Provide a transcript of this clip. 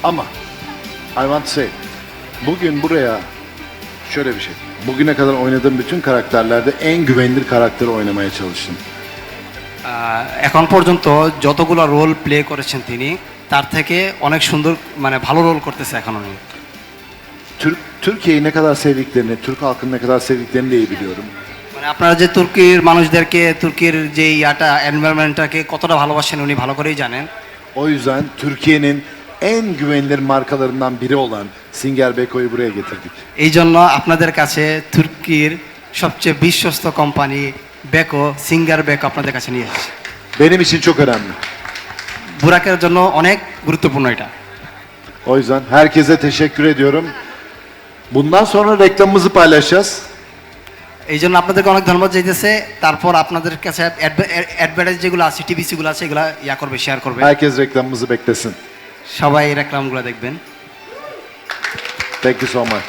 Ama I want to say, bugün buraya şöyle bir şey. Bugüne kadar oynadığım bütün karakterlerde en güvenilir karakteri oynamaya çalıştım. এখন পর্যন্ত যতগুলো role play করেছেন তিনি তার থেকে অনেক সুন্দর মানে ভালো রোল করতেছে এখন উনি। Türkiye'yi ne kadar sevdiklerini, Türk halkını ne kadar sevdiklerini de iyi biliyorum. মানে আপনারা যে তুর্কির মানুষদেরকে তুর্কির যে ইয়াটা এনভায়রনমেন্টটাকে কতটা ভালোবাসেন উনি ভালো করেই জানেন। O yüzden Türkiye'nin en güvenilir markalarından biri olan Singer Beko'yu buraya getirdik. এই জন্য আপনাদের কাছে তুর্কির সবচেয়ে বিশ্বস্ত কোম্পানি বেকো সিঙ্গার বেকো আপনাদের কাছে নিয়ে এসেছে। Benim için çok önemli. বুরাকের জন্য অনেক গুরুত্বপূর্ণ এটা। O yüzden herkese teşekkür ediyorum. Bundan sonra reklamımızı paylaşacağız. এই জন্য আপনাদেরকে অনেক ধন্যবাদ চাইতেছে। তারপর আপনাদের কাছে অ্যাডভার্টাইজ যেগুলো আছে টিভিসিগুলো আছে এগুলো ইয়া করবে শেয়ার করবে। Herkes reklamımızı beklesin. সবাই এই রেকলামগুলো দেখবেন। Thank you so much.